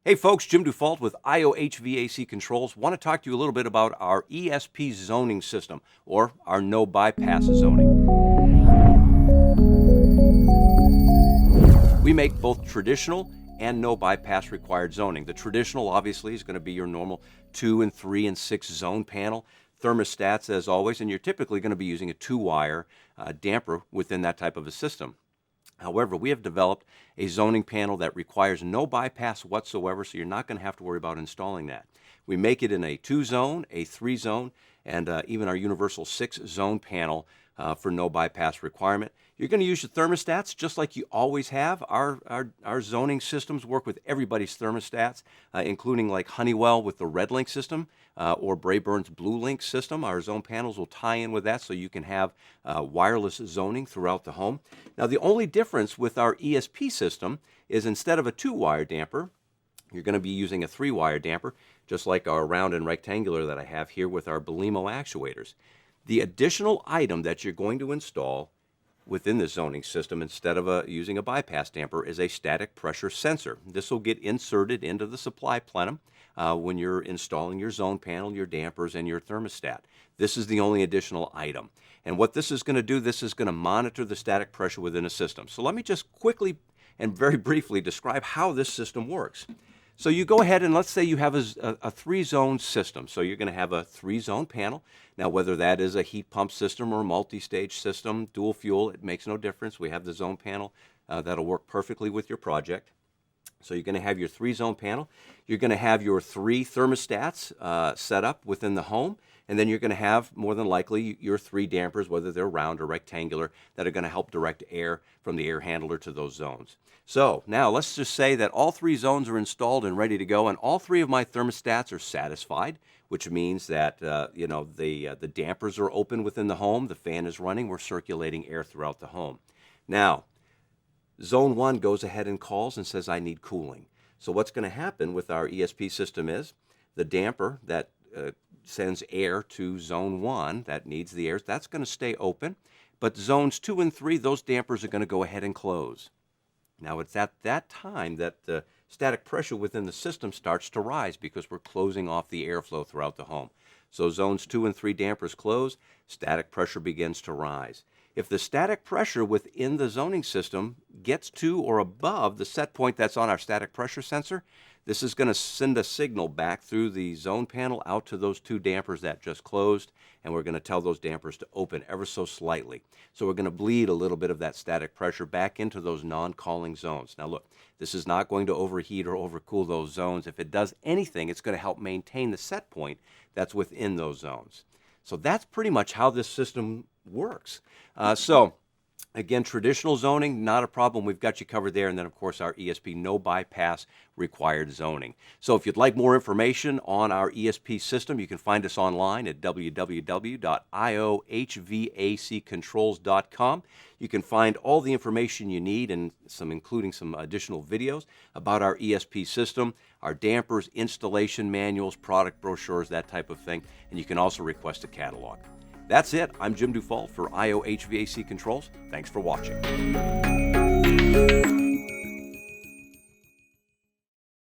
Hey folks, Jim Dufault with IOHVAC Controls. Want to talk to you a little bit about our ESP zoning system, or our no bypass zoning. We make both traditional and no bypass required zoning. The traditional obviously is going to be your normal 2 and 3 and 6 zone panel. Thermostats as always, and you're typically going to be using a 2-wire damper within that type of a system. However, we have developed a zoning panel that requires no bypass whatsoever, so you're not going to have to worry about installing that. We make it in a 2-zone, a 3-zone, and even our universal 6-zone panel for no bypass requirement. You're going to use your thermostats just like you always have. Our zoning systems work with everybody's thermostats, including like Honeywell with the Red Link system or Brayburn's Blue Link system. Our zone panels will tie in with that so you can have wireless zoning throughout the home. Now, the only difference with our ESP system is instead of a 2-wire damper, you're going to be using a 3-wire damper, just like our round and rectangular that I have here with our Belimo actuators. The additional item that you're going to install within the zoning system instead of using a bypass damper is a static pressure sensor. This will get inserted into the supply plenum when you're installing your zone panel, your dampers, and your thermostat. This is the only additional item. And what this is going to do, this is going to monitor the static pressure within a system. So let me just quickly and very briefly describe how this system works. So you go ahead and let's say you have a 3-zone system. So you're going to have a 3-zone panel. Now, whether that is a heat pump system or a multi-stage system, dual fuel, it makes no difference. We have the zone panel that'll work perfectly with your project. So you're going to have your 3-zone panel. You're going to have your 3 thermostats set up within the home. And then you're going to have, more than likely, your 3 dampers, whether they're round or rectangular, that are going to help direct air from the air handler to those zones. So now let's just say that all 3 zones are installed and ready to go, and all 3 of my thermostats are satisfied, which means that the dampers are open within the home, the fan is running, we're circulating air throughout the home. Now, Zone 1 goes ahead and calls and says, I need cooling. So what's going to happen with our ESP system is the damper that sends air to Zone 1 that needs the air, that's going to stay open. But Zones 2 and 3, those dampers are going to go ahead and close. Now, it's at that time that the static pressure within the system starts to rise because we're closing off the airflow throughout the home. So Zones 2 and 3 dampers close, static pressure begins to rise. If the static pressure within the zoning system gets to or above the set point that's on our static pressure sensor, this is going to send a signal back through the zone panel out to those 2 dampers that just closed, and we're going to tell those dampers to open ever so slightly. So we're going to bleed a little bit of that static pressure back into those non-calling zones. Now look, this is not going to overheat or overcool those zones. If it does anything, it's going to help maintain the set point that's within those zones. So that's pretty much how this system works. Again, traditional zoning, not a problem. We've got you covered there. And then, of course, our ESP no bypass required zoning. So if you'd like more information on our ESP system, you can find us online at www.iohvaccontrols.com. You can find all the information you need and including some additional videos about our ESP system, our dampers, installation manuals, product brochures, that type of thing. And you can also request a catalog. That's it. I'm Jim Dufault for IOHVAC Controls. Thanks for watching.